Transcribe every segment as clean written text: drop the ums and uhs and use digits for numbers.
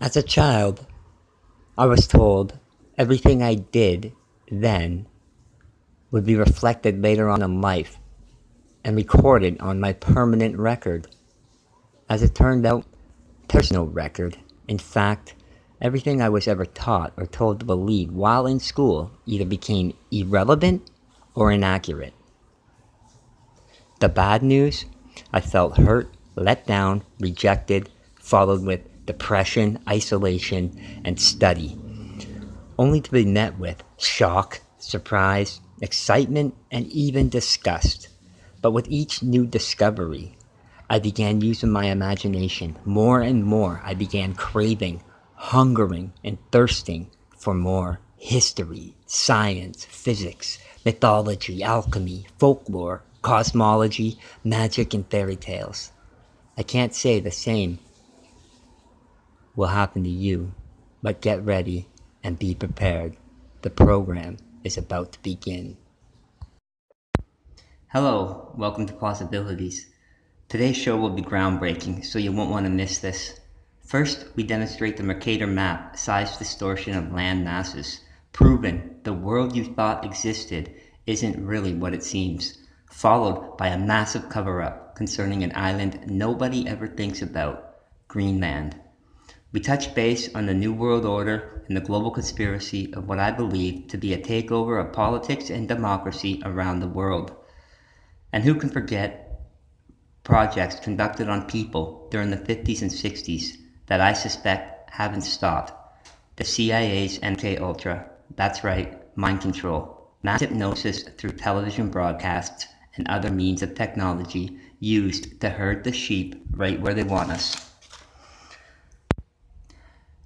As a child, I was told everything I did then would be reflected later on in life and recorded on my permanent record. As it turned out, there's no record. In fact, everything I was ever taught or told to believe while in school either became irrelevant or inaccurate. The bad news? I felt hurt, let down, rejected, followed with depression, isolation, and study, only to be met with shock, surprise, excitement, and even disgust. But with each new discovery, I began using my imagination. More and more, I began craving, hungering, and thirsting for more history, science, physics, mythology, alchemy, folklore, cosmology, magic, and fairy tales. I can't say the same will happen to you, but get ready and be prepared. The program is about to begin. Hello, welcome to Plausibilities. Today's show will be groundbreaking, so you won't want to miss this. First, we demonstrate the Mercator map, size distortion of land masses. Proven, the world you thought existed isn't really what it seems. Followed by a massive cover-up concerning an island nobody ever thinks about, Greenland. We touch base on the New World Order and the global conspiracy of what I believe to be a takeover of politics and democracy around the world. And who can forget projects conducted on people during the 50s and 60s that I suspect haven't stopped. The CIA's MK-Ultra, that's right, mind control, mass hypnosis through television broadcasts and other means of technology used to herd the sheep right where they want us.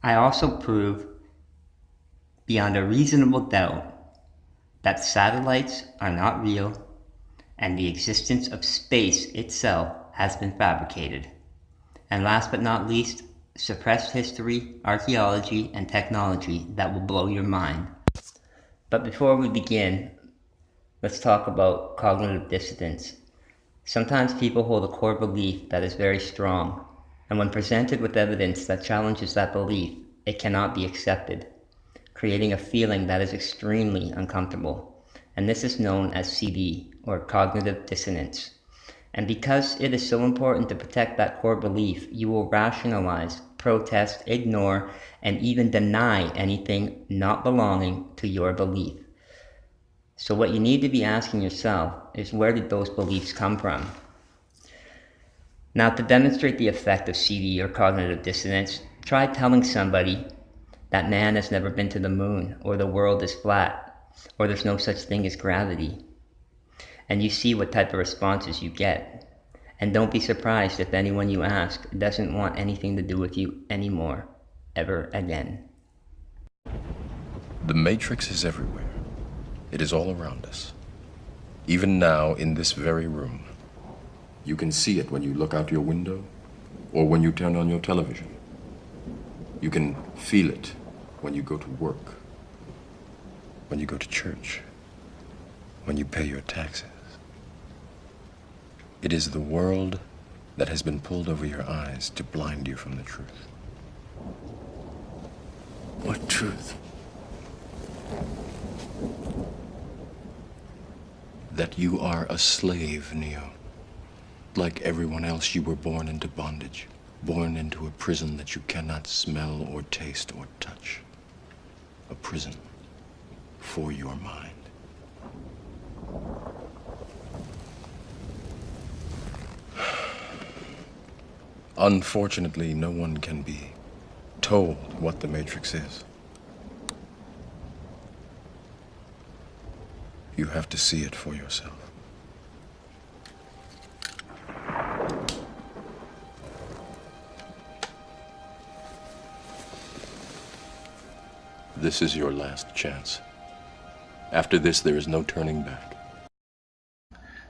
I also prove beyond a reasonable doubt that satellites are not real and the existence of space itself has been fabricated. And last but not least, suppressed history, archaeology, and technology that will blow your mind. But before we begin, let's talk about cognitive dissonance. Sometimes people hold a core belief that is very strong, and when presented with evidence that challenges that belief, it cannot be accepted, creating a feeling that is extremely uncomfortable. And this is known as CD, or cognitive dissonance. And because it is so important to protect that core belief, you will rationalize, protest, ignore, and even deny anything not belonging to your belief. So what you need to be asking yourself is, where did those beliefs come from? Now, to demonstrate the effect of CD or cognitive dissonance, try telling somebody that man has never been to the moon, or the world is flat, or there's no such thing as gravity. And you see what type of responses you get. And don't be surprised if anyone you ask doesn't want anything to do with you anymore, ever again. The Matrix is everywhere. It is all around us. Even now, in this very room. You can see it when you look out your window or when you turn on your television. You can feel it when you go to work, when you go to church, when you pay your taxes. It is the world that has been pulled over your eyes to blind you from the truth. What truth? That you are a slave, Neo. Like everyone else, you were born into bondage, born into a prison that you cannot smell or taste or touch. A prison for your mind. Unfortunately, no one can be told what the Matrix is. You have to see it for yourself. This is your last chance. After this, there is no turning back.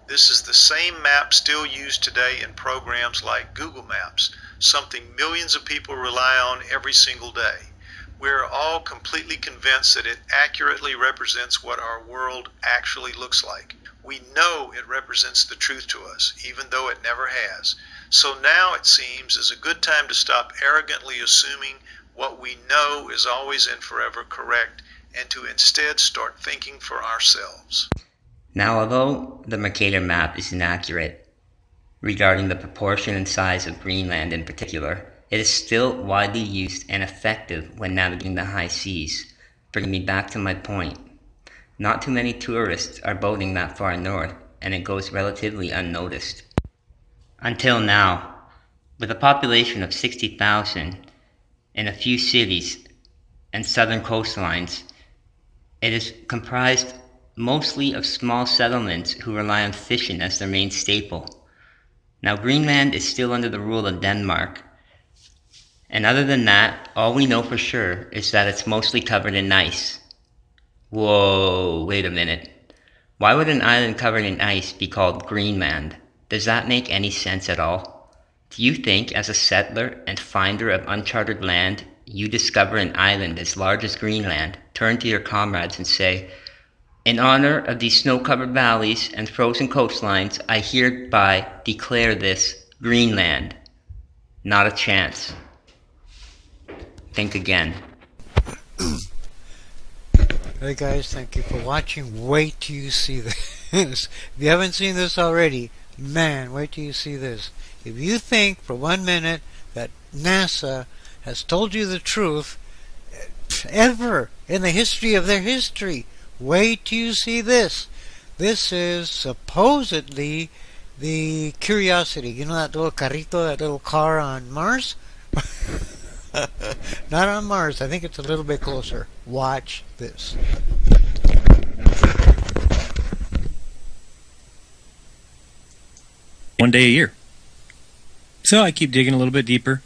This is the same map still used today in programs like Google Maps, something millions of people rely on every single day. We're all completely convinced that it accurately represents what our world actually looks like. We know it represents the truth to us, even though it never has. So now it seems is a good time to stop arrogantly assuming what we know is always and forever correct, and to instead start thinking for ourselves. Now, although the Mercator map is inaccurate regarding the proportion and size of Greenland in particular, it is still widely used and effective when navigating the high seas, bringing me back to my point. Not too many tourists are boating that far north, and it goes relatively unnoticed. Until now, with a population of 60,000 in a few cities and southern coastlines, it is comprised mostly of small settlements who rely on fishing as their main staple. Now, Greenland is still under the rule of Denmark, and other than that, all we know for sure is that it's mostly covered in ice. Whoa, wait a minute. Why would an island covered in ice be called Greenland? Does that make any sense at all? Do you think, as a settler and finder of uncharted land, you discover an island as large as Greenland, turn to your comrades and say, "In honor of these snow-covered valleys and frozen coastlines, I hereby declare this Greenland"? Not a chance. Think again. Hey guys, thank you for watching. Wait till you see this. If you haven't seen this already, man, wait till you see this. If you think for 1 minute that NASA has told you the truth ever in the history of their history, wait till you see this. This is supposedly the Curiosity. You know that little carrito, that little car on Mars? Not on Mars. I think it's a little bit closer. Watch this. One day a year. So I keep digging a little bit deeper,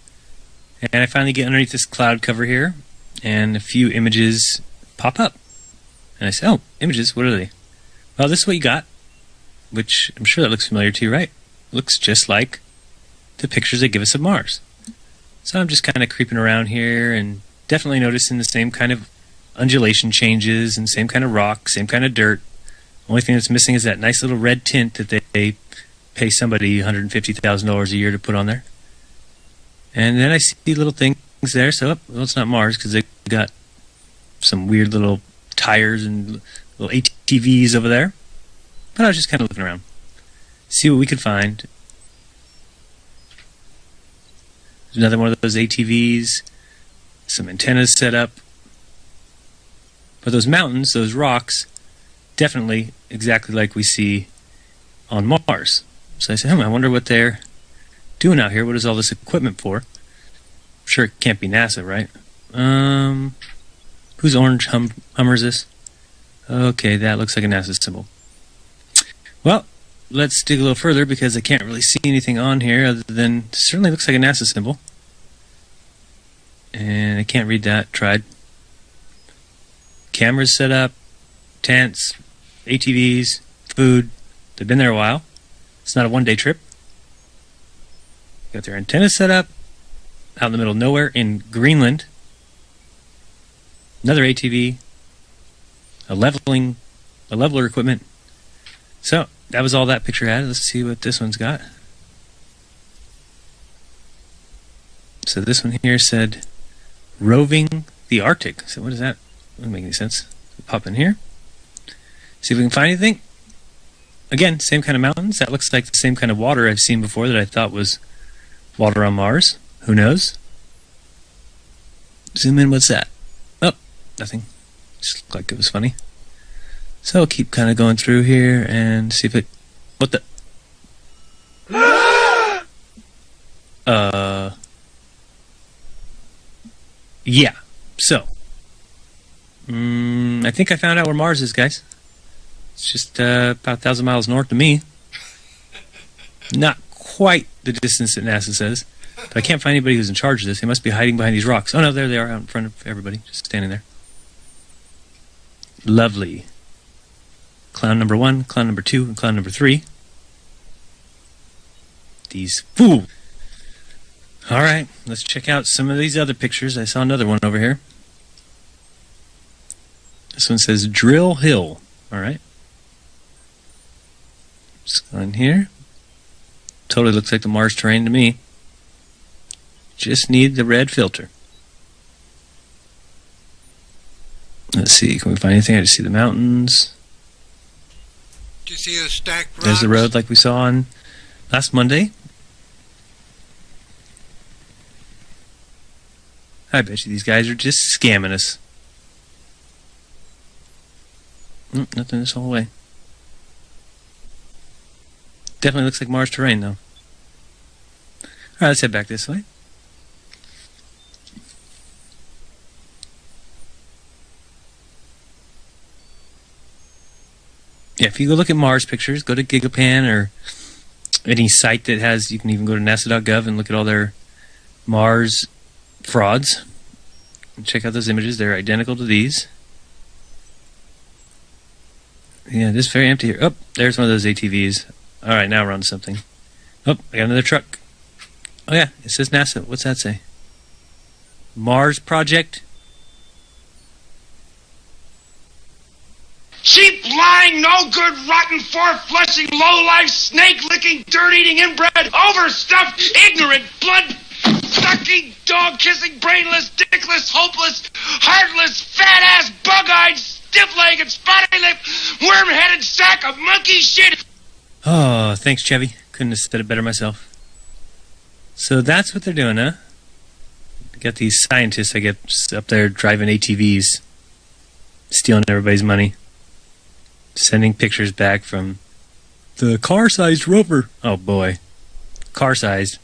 and I finally get underneath this cloud cover here, and a few images pop up. And I say, oh, images, what are they? Well, this is what you got, which I'm sure that looks familiar to you, right? Looks just like the pictures they give us of Mars. So I'm just kind of creeping around here and definitely noticing the same kind of undulation changes and same kind of rock, same kind of dirt. Only thing that's missing is that nice little red tint that they pay somebody $150,000 a year to put on there. And then I see little things there. So, well, it's not Mars because they got some weird little tires and little ATVs over there. But I was just kind of looking around, see what we could find. There's another one of those ATVs, some antennas set up. But those mountains, those rocks, definitely exactly like we see on Mars. So I said, I wonder what they're doing out here. What is all this equipment for? I'm sure it can't be NASA, right? Whose orange Hummer is this? Okay, that looks like a NASA symbol. Well, let's dig a little further because I can't really see anything on here other than certainly looks like a NASA symbol. And I can't read that. Tried. Cameras set up, tents, ATVs, food. They've been there a while. It's not a one-day trip. Got their antennas set up out in the middle of nowhere in Greenland. Another ATV, a leveler equipment. So that was all that picture had. Let's see what this one's got. So this one here said roving the Arctic. So what is that? Doesn't make any sense. Pop in here. See if we can find anything. Again, same kind of mountains. That looks like the same kind of water I've seen before that I thought was water on Mars. Who knows? Zoom in. What's that? Oh, nothing. Just looked like it was funny. So I'll keep kind of going through here and see if it... What the... Yeah. So. I think I found out where Mars is, guys. It's just about 1,000 miles north of me. Not quite the distance that NASA says. But I can't find anybody who's in charge of this. They must be hiding behind these rocks. Oh no, there they are out in front of everybody. Just standing there. Lovely. Clown number 1, clown number 2, and clown number 3. These fools. Alright, let's check out some of these other pictures. I saw another one over here. This one says Drill Hill. Alright. Just go in here. Totally looks like the Mars terrain to me. Just need the red filter. Let's see, can we find anything? I just see the mountains. Do you see the stacked rocks? There's the road like we saw on last Monday. I bet you these guys are just scamming us. Nothing this whole way. Definitely looks like Mars terrain, though. Alright, let's head back this way. Yeah, if you go look at Mars pictures, go to Gigapan or any site that has, you can even go to nasa.gov and look at all their Mars frauds. Check out those images, they're identical to these. Yeah, this is very empty here. Oh, there's one of those ATVs. Alright, now we're on to something. Oh, I got another truck. Oh yeah, it says NASA. What's that say? Mars Project? Cheap, lying, no good, rotten, four-flushing, low-life, snake-licking, dirt-eating, inbred, overstuffed, ignorant, blood-sucking, dog-kissing, brainless, dickless, hopeless, heartless, fat-ass, bug-eyed, stiff-legged, spotty-lipped, worm-headed sack of monkey shit. Oh, thanks, Chevy. Couldn't have said it better myself. So that's what they're doing, huh? Got these scientists, I guess, up there driving ATVs, stealing everybody's money, sending pictures back from the car-sized rover. Oh boy, car-sized.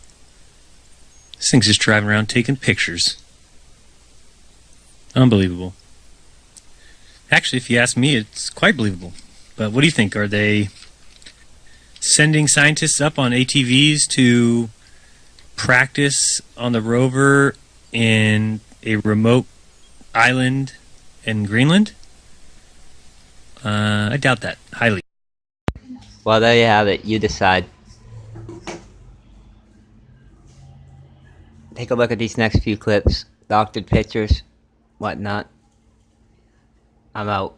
This thing's just driving around taking pictures. Unbelievable. Actually, if you ask me, it's quite believable. But what do you think? Are they sending scientists up on ATVs to practice on the rover in a remote island in Greenland? I doubt that, highly. Well, there you have it. You decide. Take a look at these next few clips. Doctored pictures, whatnot. I'm out.